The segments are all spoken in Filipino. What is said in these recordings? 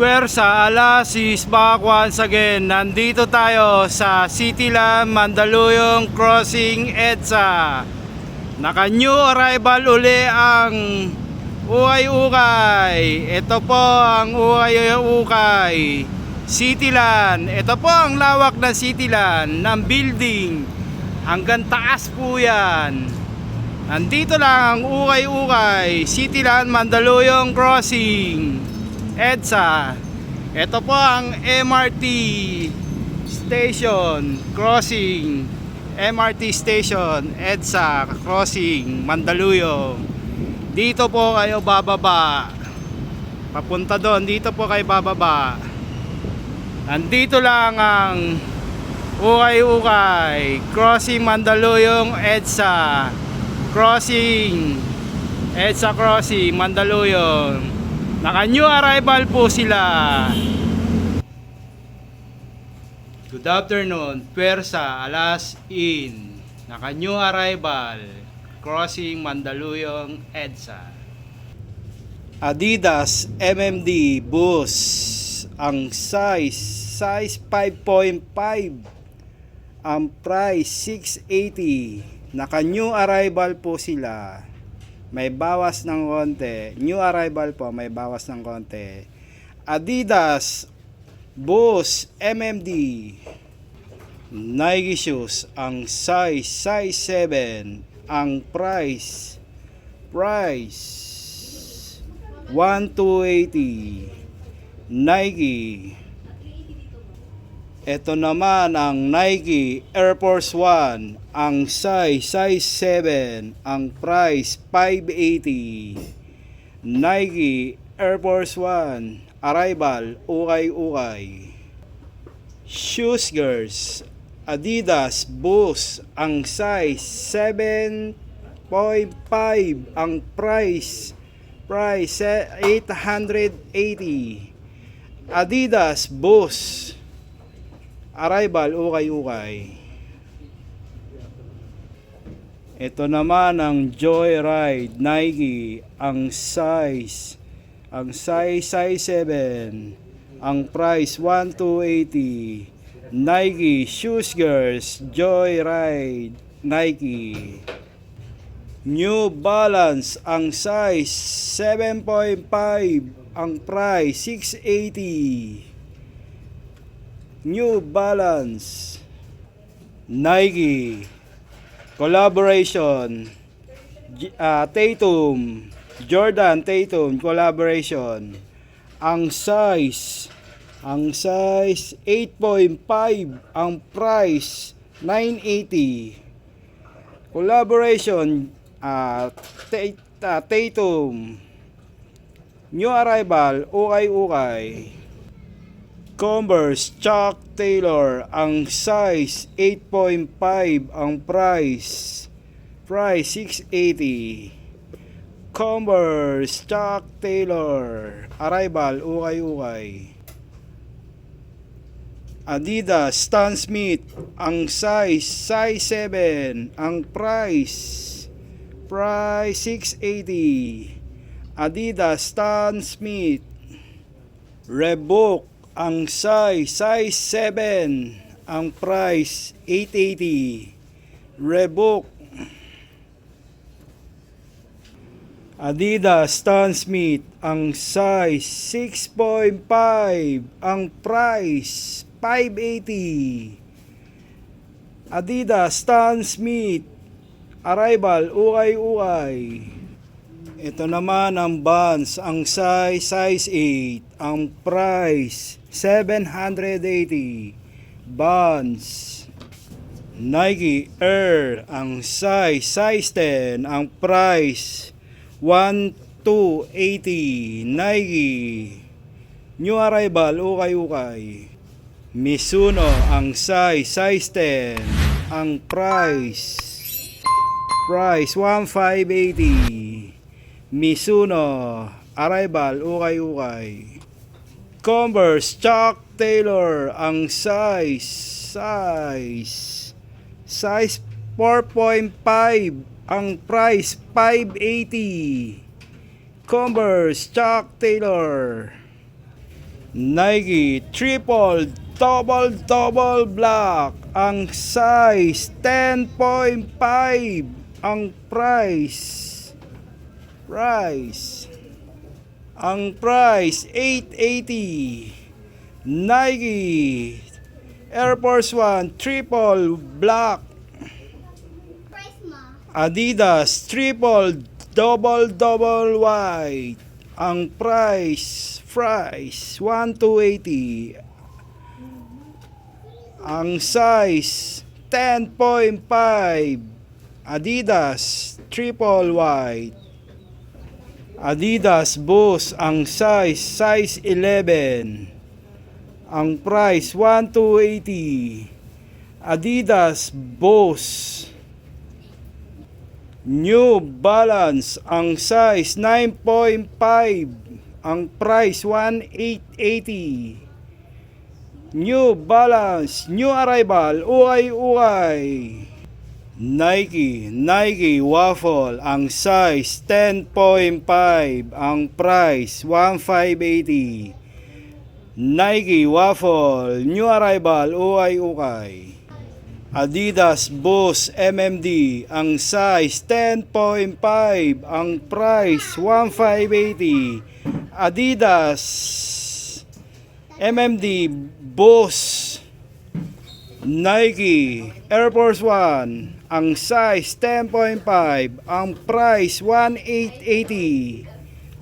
Pwersa, Alasis back once again. Nandito tayo sa Cityland Mandaluyong Crossing EDSA. Naka new arrival uli ang Ukay-Ukay. Ito po ang Ukay-Ukay Cityland. Ito po ang lawak ng Cityland, ng building. Hanggang taas po yan. Nandito lang ang Ukay-Ukay Cityland Mandaluyong Crossing EDSA. Ito po ang MRT station crossing. MRT station EDSA crossing Mandaluyong. Dito po kayo bababa. Papunta doon, dito po kayo bababa. Nandito lang ang Ukay-Ukay crossing Mandaluyong EDSA crossing. EDSA crossing Mandaluyong. Naka new arrival po sila. Good afternoon, Pwersa, Alas Inn. Naka new arrival, crossing Mandaluyong EDSA. Adidas MMD bus. Ang size 5.5. Ang price 680. Naka new arrival po sila. May bawas ng konti. New arrival po, may bawas ng konti. Adidas Boost MMD Nike shoes. Ang size 7. Ang price 1,280. Nike. Ito naman ang Nike Air Force 1. Ang size 7. Ang price 580. Nike Air Force 1. Arrival Ukay-Ukay. Shoes girls. Adidas Boost. Ang size 7.5. Ang price 880. Adidas Boost. Arrival Ukay-Ukay. Ito naman ang Joyride Nike. Ang size 7. Ang price 1,280. Nike Shoes Girls Joyride Nike. New Balance. Ang size 7.5. Ang price 680. New Balance. Nike collaboration. Tatum, Jordan Tatum collaboration. Ang size 8.5. Ang price 980. Collaboration Tatum. New arrival Ukay-Ukay. Converse Chuck Taylor. Ang size 8.5. Ang price 680. Converse Chuck Taylor. Arrival Ukay-Ukay. Adidas Stan Smith. Ang size 7. Ang price 680. Adidas Stan Smith. Reebok. Ang size 7. Ang price 880. Reebok. Adidas Stan Smith. Ang size 6.5. Ang price 580. Adidas Stan Smith. Arrival Ukay-Ukay. Ito naman ang Vans. Ang size 8. Ang price 780. Vans. Nike Air. Ang size 10. Ang price 1,280. Nike. New arrival Ukay-Ukay. Mizuno. Ang size 10. Ang price 1,580. Mizuno. Arrival Ukay-Ukay. Converse Chuck Taylor. Ang size Size 4.5. Ang price 580. Converse Chuck Taylor. Nike triple double black. Ang size 10.5. Ang price ang price 880. Nike Air Force One triple black. Adidas triple double white. Ang price 1280. Ang size 10.5. Adidas triple white. Adidas Boost ang size 11. Ang price 1280. Adidas Boost. New Balance ang size 9.5. Ang price 1880. New Balance, new arrival, ukay. Nike Waffle ang size 10.5. Ang price 1580. Nike Waffle, new arrival, ukay. Adidas Boost MMD ang size 10.5. Ang price 1580. Adidas MMD Boost. Nike Air Force One ang size 10.5. Ang price 1880.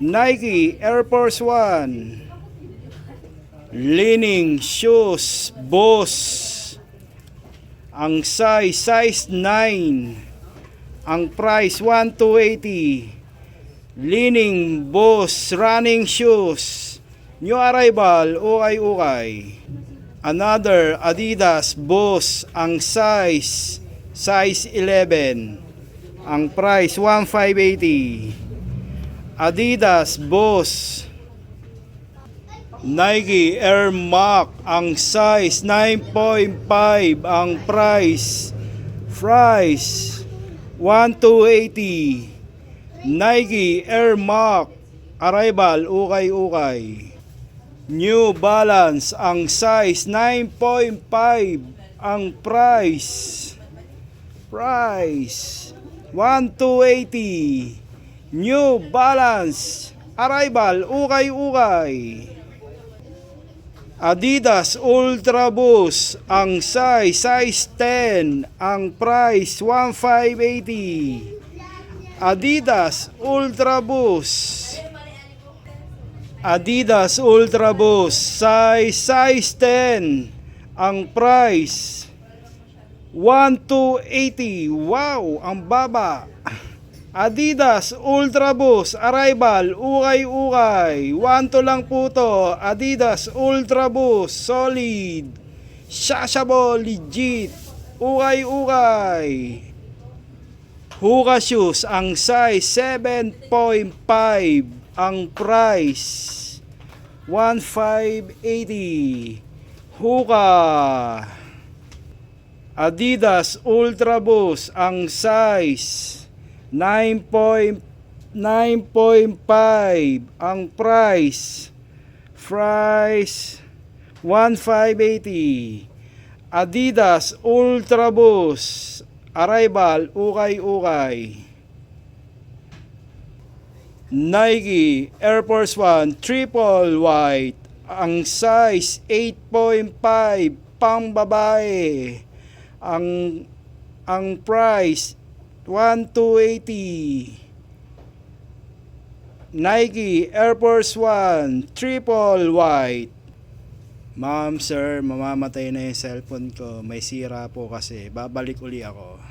Nike Air Force One. Leaning Shoes Boost ang size 9. Ang price 1280. Leaning Boost running shoes, new arrival, ukay. Another Adidas Boost ang size 11. Ang price 1580. Adidas Boost. Nike Air Max ang size 9.5. Ang price 1280. Nike Air Max arrival, ukay. New Balance ang size 9.5. Ang price 1280. New Balance arrival, ukay. Adidas Ultra Boost ang size 10. Ang price 1580. Adidas Ultra Boost. Adidas Ultra Boost size 10. Ang price 1280. Wow, ang baba. Adidas Ultra Boost arrival, ukay. 1 to lang po to. Adidas Ultra Boost solid, shashable, legit, ukay. Hoka shoes ang size 7.5. Ang price 1580. Hoka. Adidas Ultra Boost ang size 9.5. Ang price 1580. Adidas Ultra Boost arrival, ukay. Nike Air Force One triple white ang size 8.5 pang babae. Ang price 1280. Nike Air Force One triple white. Ma'am, sir, mamamatay na yung cellphone ko. May sira po kasi. Babalik uli ako.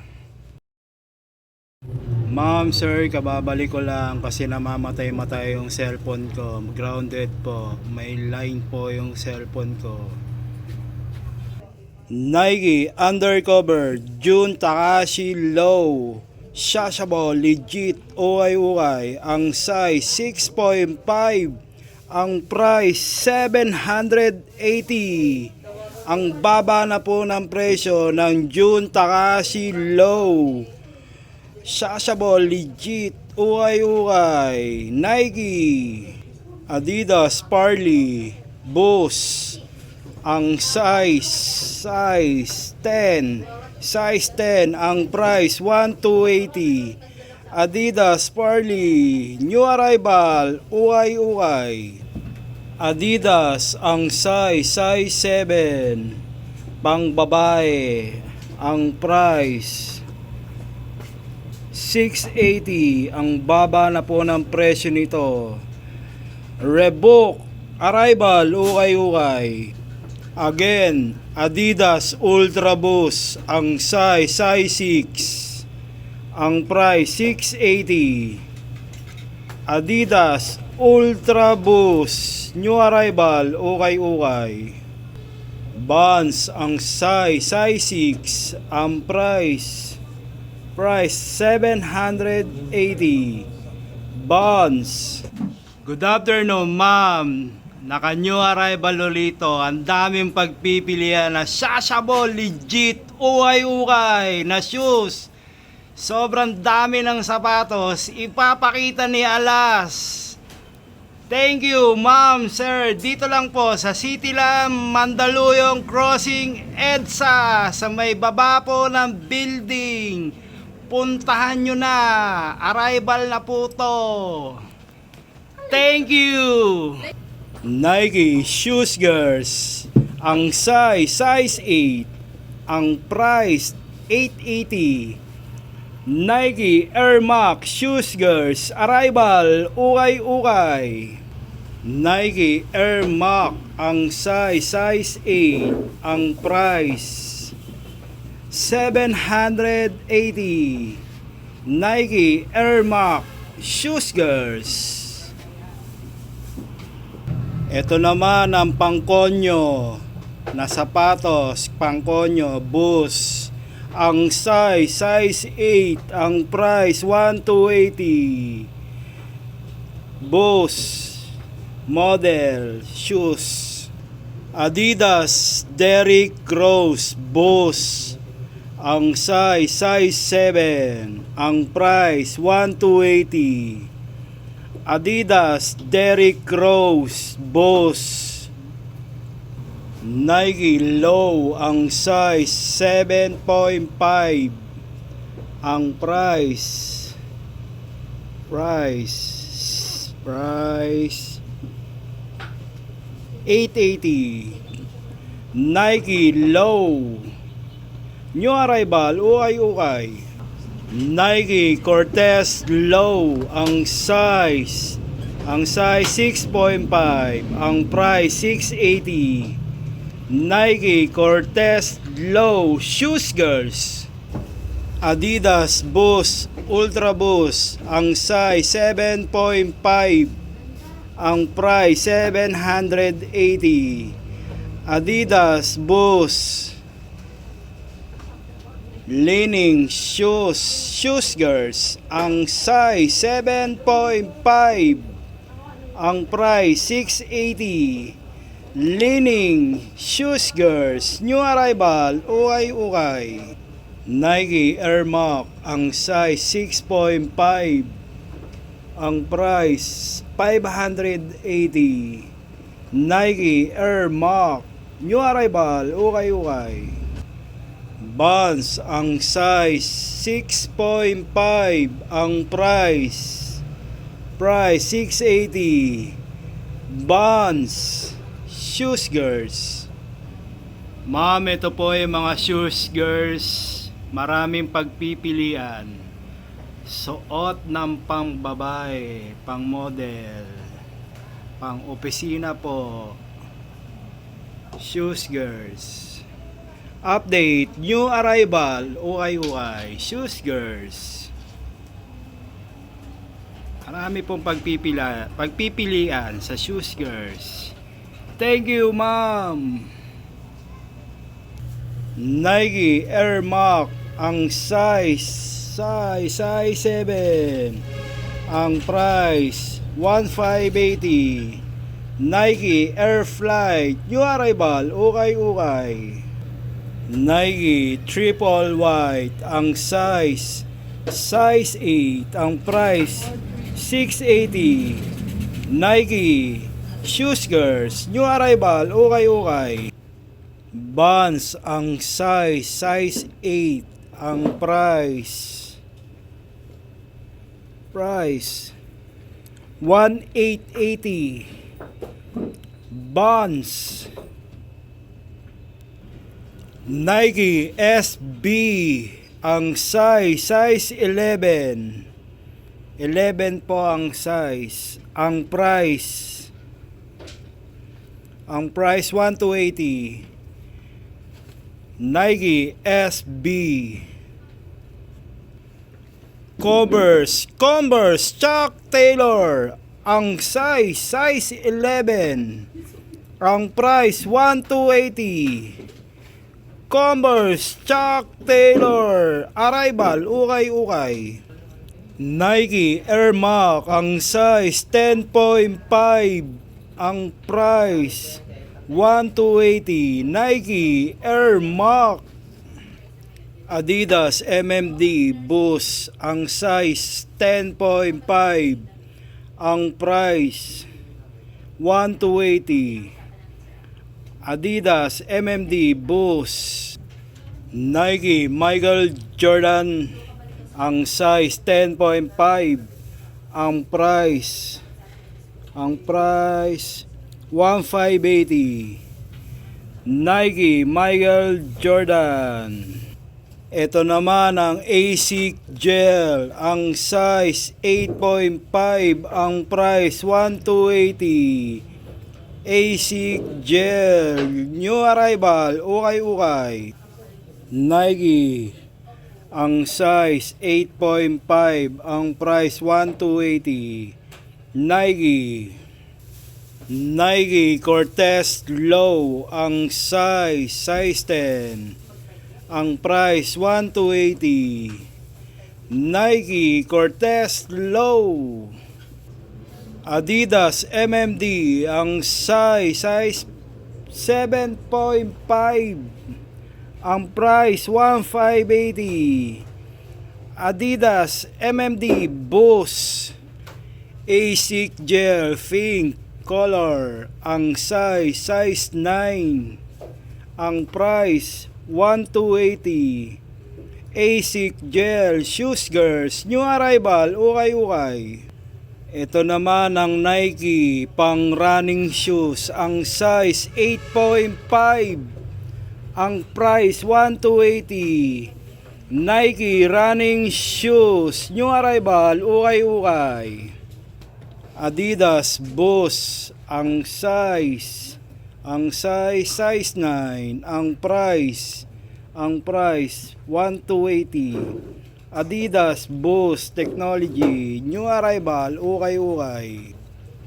Ma'am, sir, kababalik ko lang kasi namamatay yung cellphone ko. Grounded po. May line po yung cellphone ko. Nike Undercover Jun Takashi Low. Shashable, legit, ukay. Ang size 6.5. Ang price 780. Ang baba na po ng presyo ng Jun Takahashi Low. Shashable, legit, ukay-ukay, Nike, Adidas, Parley, Boost. Ang size 10. Size 10, ang price 1,280. Adidas, Parley, new arrival, ukay-ukay. Adidas, ang size 7, pang babae. Ang price 680. Ang baba na po ng presyo nito. Reebok, arrival, ukay-ukay. Again, Adidas Ultra Boost, ang size 6, ang price 680. Adidas Ultra Boost, new arrival, ukay-ukay. Vans, ang size 6, ang price 780. Vans. Good afternoon, ma'am. Naka new arrival ulito. Ang daming pagpipilian na shashable, legit, ukay-ukay na shoes. Sobrang dami ng sapatos. Ipapakita ni Alas. Thank you, ma'am, sir. Dito lang po sa Cityland, Mandaluyong Crossing, EDSA. Sa may baba po ng building. Puntahan nyo na. Arrival na po to. Thank you. Nike Shoes Girls, ang size 8, ang price 880. Nike Air Max Shoes Girls, arrival, ukay-ukay. Nike Air Max, ang size 8, ang price 780. Nike Air Max Shoes Girls. Ito naman ang pangkonyo na sapatos, pangkonyo, Boost. Ang size 8, ang price 1,280. Boost model shoes. Adidas Derrick Rose Boost. Ang size 7, ang price 1,280. Adidas Derrick Rose Boost. Nike Low, ang size 7.5, ang price 880. Nike Low, new arrival, ukay-ukay. Nike Cortez Low, ang size 6.5, ang price 680. Nike Cortez Low Shoes Girls. Adidas Boost Ultra Boost, ang size 7.5, ang price 780. Adidas Boost Leaning Shoes Girls, ang size 7.5, ang price 680. Leaning Shoes Girls, new arrival, ukay-ukay. Nike Air Max, ang size 6.5, ang price 580. Nike Air Max, new arrival, ukay-ukay. Vans, ang size 6.5, ang price 680. Vans Shoes Girls. Ma'am, ito po yung mga shoes girls. Maraming pagpipilian. Suot ng pang babae, pang model, pang opisina po. Shoes girls. Update, new arrival, ukay-ukay, shoes girls. Marami pong pagpipilian sa shoes girls. Thank you, ma'am. Nike Air Max, ang size 7, ang price 1,580. Nike Air Flight, new arrival, ukay-ukay. Nike Triple White, ang size 8, ang price 680. Nike Shoes Girls, new arrival, ukay-ukay. Vans, ang size 8, ang price 1880. Vans. Nike SB, ang size 11 po ang size, ang price 1280. Nike SB. Converse Chuck Taylor, ang size 11, ang price 1280. Converse Chuck Taylor, arrival, ukay-ukay. Nike Air Max, ang size 10.5, ang price 1280. Nike Air Max. Adidas MMD Boost, ang size 10.5, ang price 1280. Adidas MMD Boost. Nike Michael Jordan, ang size 10.5, ang price 1580. Nike Michael Jordan. Ito naman ang ASIC Gel, ang size 8.5, ang price 1280. ASIC Gel, new arrival, ukay-ukay. Nike, ang size 8.5, ang price 1280. Nike Cortez Low, ang size 10, ang price 1280. Nike Cortez Low. Adidas MMD, ang size 7.5, ang price 1580. Adidas MMD Boost. ASIC Gel Pink Color, ang size 9, ang price 1280. ASIC Gel Shoes Girls, new arrival, ukay-ukay. Ito naman ang Nike pang running shoes, ang size 8.5, ang price 1280. Nike running shoes, new arrival, ukay-ukay. Adidas Boost, ang size 9, ang price 1280. Adidas Boost Technology, new arrival, ukay-ukay.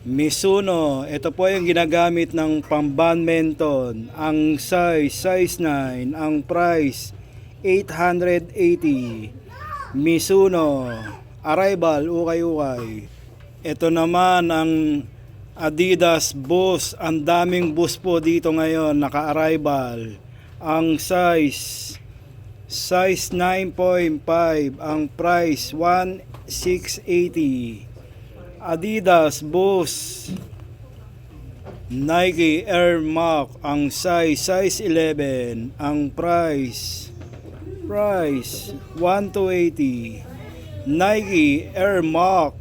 Mizuno, ito po yung ginagamit ng pang-badminton, ang size 9, ang price 880. Mizuno, arrival, ukay-ukay. Ito naman ang Adidas Boost, ang daming Boost po dito ngayon, naka-arrival. Ang size 9.5, ang price 1680. Adidas Boost. Nike Air Max, ang size 11, ang price 1280. Nike Air Max.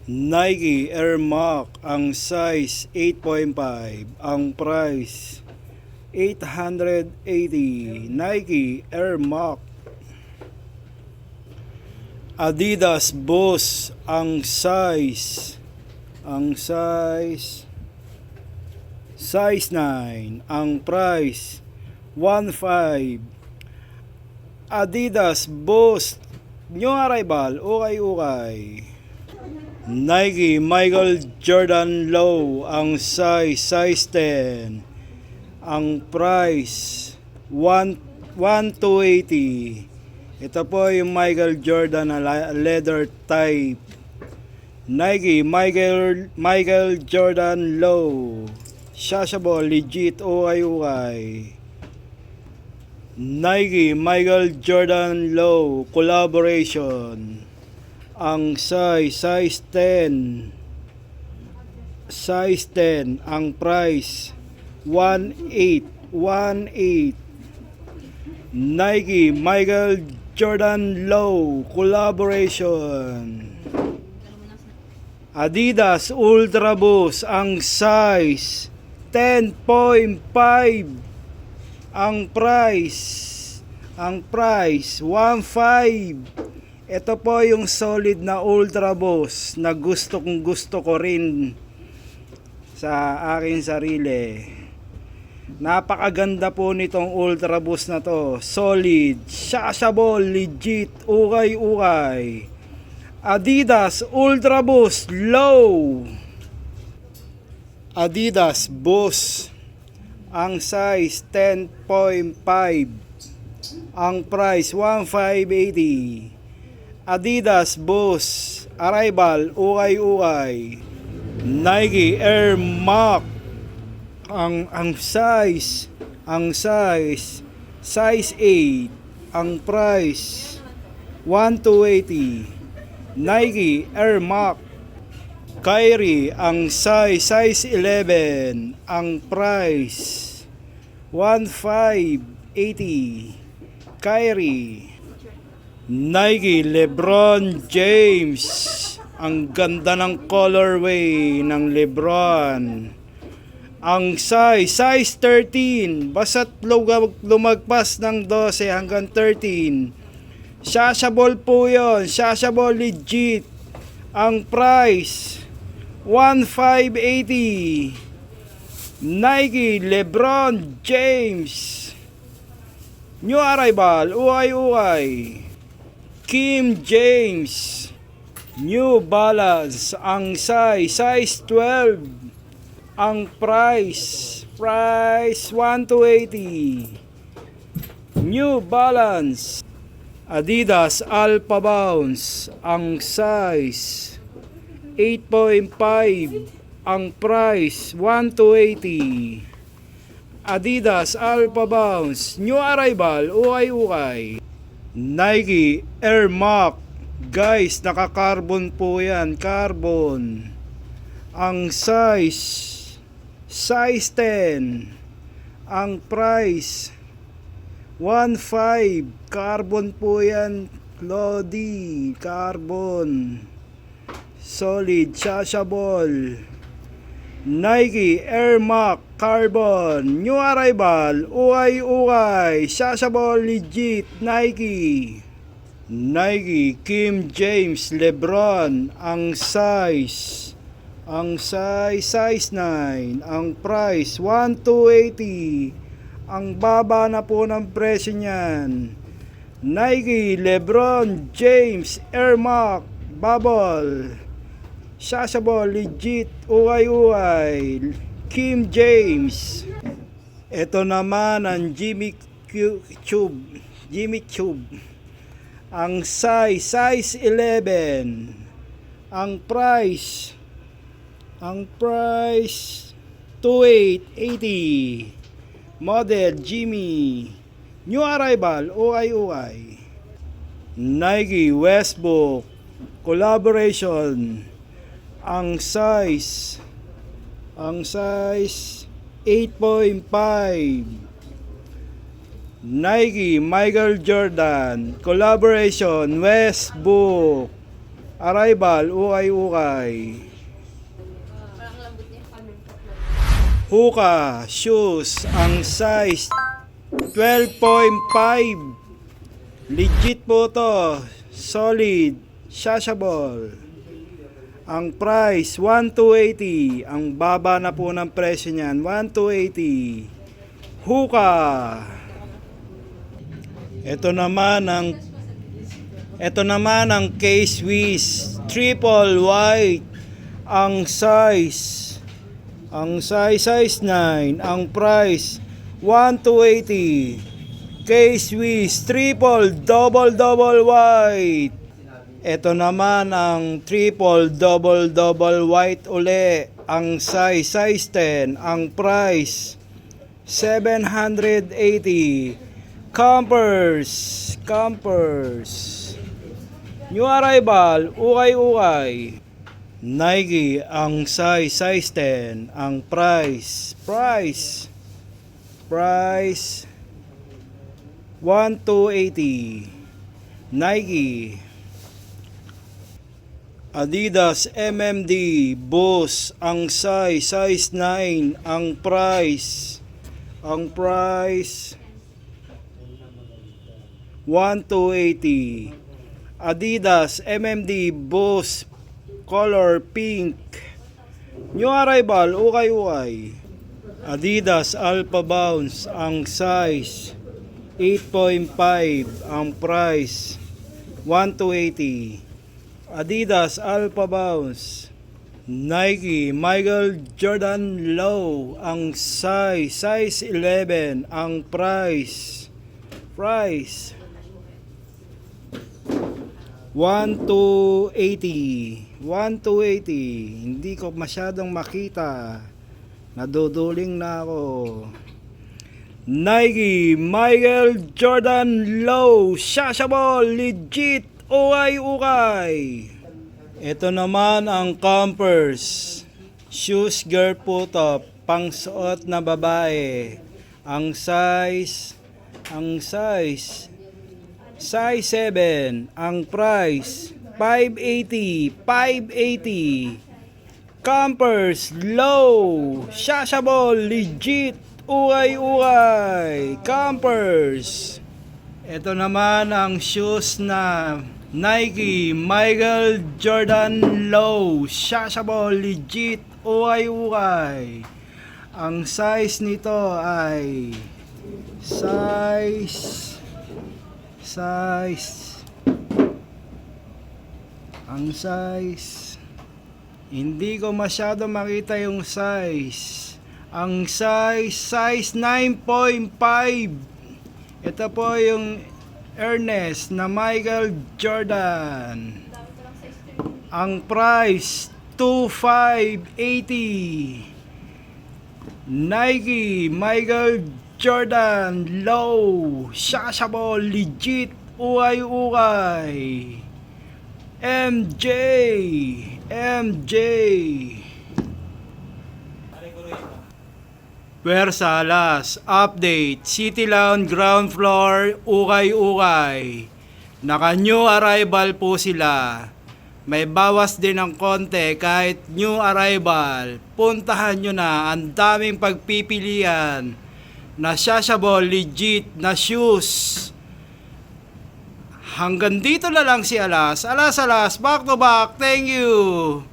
Nike Air Max, ang size 8.5, ang price 880. Nike Air Max. Adidas Boost, ang size 9, ang price 15. Adidas Boost, new arrival, ukay-ukay. Nike Michael Jordan Low, ang size 10, ang price 1280. Ito po yung Michael Jordan na leather type. Nike Michael Jordan Low. Shashable, legit, ukay. Nike Michael Jordan Low collaboration. Ang size 10. Size 10. Ang price 18. Nike Michael Jordan Low collaboration. Adidas Ultra Boost ang size 10.5. Ang price 1.5. Ito po yung solid na Ultra Boost na gusto ko rin sa aking sarili. Napakaganda po nitong Ultra Boost na to. Solid, shashable, legit, ukay. Adidas Ultra Boost Low. Adidas Boost ang size 10.5. Ang price 1,580. Adidas Boost Arrival, ukay. Nike Air Max ang size size 8. Ang price 1,280. Nike Air Max Kyrie ang size 11. Ang price 1,580. Kyrie. Nike LeBron James. Ang ganda ng colorway ng LeBron. Ang size 13. Basta't lumagpas ng 12 hanggang 13. Shashable po yun. Shashable, legit. Ang price 1,580. Nike LeBron James. New arrival, ukay. Kim James. New Balance ang size 12. Ang price 1,280. New Balance. Adidas Alpha Bounce ang size 8.5. Ang price 1,280. Adidas Alpha Bounce new arrival, ukay. Nike Air Max, guys, naka-carbon po yan, carbon. Ang size 10. Ang price 1.5. Carbon po yan, Lodi. Carbon. Solid, shashable. Nike Air Max Carbon new arrival, ukay. Shashable, legit, Nike. Nike Kim James LeBron ang size 9. Ang price 1,280. Ang baba na po ng presyo niyan. Nike LeBron James Air Max Bubble. Shashable, legit, ukay. Kim James. Ito naman ang Jimmy Choo. Ang size 11. Ang price 2,880. Model Jimmy. New arrival, ukay. Nike Westbrook collaboration. Ang size 8.5. Nike Michael Jordan collaboration Westbrook arrival, ukay. Hoka shoes ang size 12.5. Legit po to, solid, shashable. Ang price 1,280. Ang baba na po ng presyo niyan, 1,280. Hoka. Ito naman ang K-Swiss triple white. Ang size 9. Ang price 1,280. K-Swiss triple double white. Ito naman ang triple double white uli. Ang size 10. Ang price 780. Campers. New arrival, ukay. Nike ang size 10. Ang price 1280. Nike. Adidas MMD Boost ang size 9. Ang price 1280. Adidas MMD Boost color pink. New arrival, ukay. Adidas Alpha Bounce ang size 8.5. Ang price 1280. Adidas Alpha Bounce. Nike Michael Jordan Low ang size 11. Ang price 1280. Hindi ko masyadong makita. Naduduling na ako. Nike Michael Jordan Low, shashable, legit, ukay. Ito naman ang Campers shoes girl puto, pangsuot na babae. Ang size 7. Ang price 580. Campers low, shashable, legit, ukay. Campers. Ito naman ang shoes na Nike Michael Jordan Low, shashable, legit, ukay. Ang size nito ay hindi ko masyado makita yung size. Ang size 9.5. Ito po yung Ernest na Michael Jordan. Ang price 2580. Nike Michael Jordan Low, shashable, legit, ukay. MJ. Versalas update, Cityland ground floor, ukay. Naka new arrival po sila. May bawas din ng konti kahit new arrival. Puntahan nyo na, ang daming pagpipilian na shashable, legit na shoes. Hanggang dito na lang si Alas, back to back, thank you.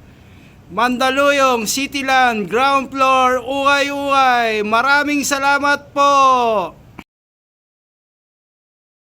Mandaluyong, Cityland, ground floor, ukay. Maraming salamat po.